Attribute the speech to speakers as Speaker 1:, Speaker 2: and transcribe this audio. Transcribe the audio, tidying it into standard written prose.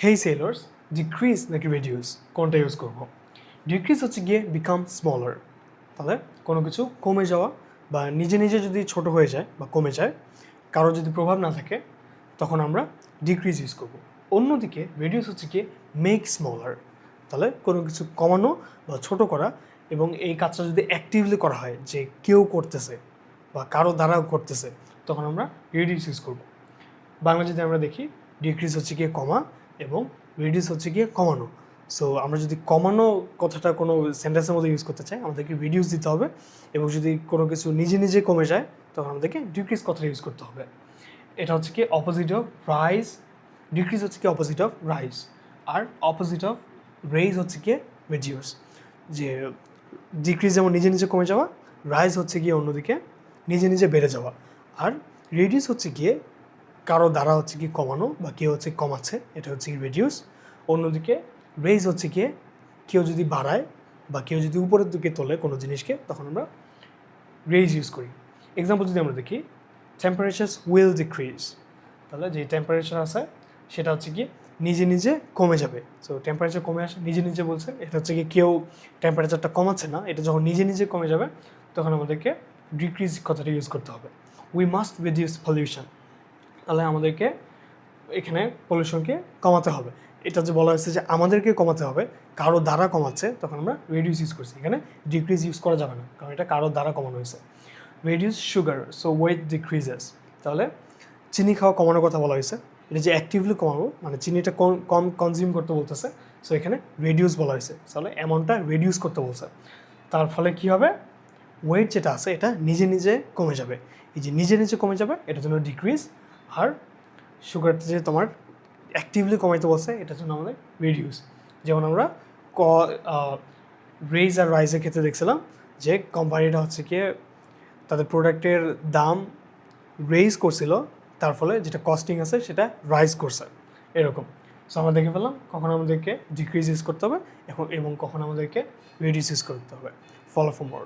Speaker 1: হেই sellers, decrease নাকি reduce কোনটা use করবো? ডিক্রিজ হচ্ছে গিয়ে বিকাম স্মলার, তাহলে কোনো কিছু কমে যাওয়া বা নিজে নিজে যদি ছোট হয়ে যায় বা কমে যায়, কারো যদি প্রভাব না থাকে, তখন আমরা ডিক্রিজ ইউজ করবো। অন্যদিকে রিডিউস হচ্ছে গিয়ে মেক স্মলার, তাহলে কোনো কিছু কমানো বা ছোট করা, এবং এই কাজটা যদি অ্যাক্টিভলি করা হয়, যে কেউ করতেছে বা কারো দ্বারাও করতেছে, তখন আমরা রিডিউস ইউজ করবো। বাংলা যদি আমরা দেখি, ডিক্রিজ হচ্ছে গিয়ে কমা এবং রিডিউস হচ্ছে গিয়ে কমানো। সো আমরা যদি কমানো কথাটা কোনো সেন্টেন্সের মধ্যে ইউজ করতে চাই, আমাদেরকে রিডিউস দিতে হবে, এবং যদি কোনো কিছু নিজে নিজে কমে যায়, তখন আমাদেরকে ডিক্রিজ কথাটা ইউজ করতে হবে। এটা হচ্ছে কি অপোজিট অফ রাইজ। ডিক্রিজ হচ্ছে কি অপোজিট অফ রাইজ, আর অপোজিট অফ রেইজ হচ্ছে গিয়ে রিডিউস। যে ডিক্রিজ যেমন নিজে নিজে কমে যাওয়া, রাইজ হচ্ছে গিয়ে অন্যদিকে নিজে নিজে বেড়ে যাওয়া, আর রিডিউস হচ্ছে গিয়ে কারো দ্বারা হচ্ছে কি কমানো বা কেউ হচ্ছে কমাচ্ছে, এটা হচ্ছে কি রিডিউস। অন্যদিকে রেইজ হচ্ছে গিয়ে কেউ যদি বাড়ায় বা কেউ যদি উপরের দিকে তোলে কোনো জিনিসকে, তখন আমরা রেইজ ইউজ করি। এক্সাম্পল যদি আমরা দেখি, টেম্পারেচার উইল ডিক্রিজ, তাহলে যে টেম্পারেচার আছে সেটা হচ্ছে কি নিজে নিজে কমে যাবে। সো টেম্পারেচার কমে আসে নিজে নিজে বলছে, এটা হচ্ছে কি কেউ টেম্পারেচারটা কমাচ্ছে না, এটা যখন নিজে নিজে কমে যাবে, তখন আমাদেরকে ডিক্রিজ কথাটা ইউজ করতে হবে। উই মাস্ট রিডিউস পলিউশন, তাহলে আমাদেরকে এখানে পলিউশনকে কমাতে হবে। এটা যে বলা হয়েছে যে আমাদেরকে কমাতে হবে, কারো দ্বারা কমাচ্ছে, তখন আমরা রিডিউস ইউজ করছি। এখানে ডিক্রিজ ইউজ করা যাবে না, কারণ এটা কারো দ্বারা কমানো হয়েছে। Reduce sugar so weight decreases, তাহলে চিনি খাওয়া কমানোর কথা বলা হয়েছে। এটা যে অ্যাক্টিভলি কমাবো, মানে চিনিটা কম কনজিউম করতে বলতেছে, সো এখানে রিডিউস বলা হয়েছে, তাহলে অ্যামাউন্টটা রিডিউস করতে বলছে। তার ফলে কী হবে, ওয়েট যেটা আছে এটা নিজে নিজে কমে যাবে। এই যে নিজে নিজে কমে যাবে, এটার জন্য ডিক্রিজ। আর সুগারটা যে তোমার অ্যাক্টিভলি কমাইতে বলছে, এটার জন্য আমাদের রিডিউস। যেমন আমরা রেইজ আর রাইজের ক্ষেত্রে দেখছিলাম যে কোম্পানিটা হচ্ছে কি তাদের প্রোডাক্টের দাম রেইজ করছিল, তার ফলে যেটা কস্টিং আছে সেটা রাইজ করছে, এরকম। সো আমরা দেখে ফেললাম কখন আমাদেরকে ডিক্রিজ ইউজ করতে হবে এবং কখন আমাদেরকে রিডিউস ইউজ করতে হবে। Follow for more.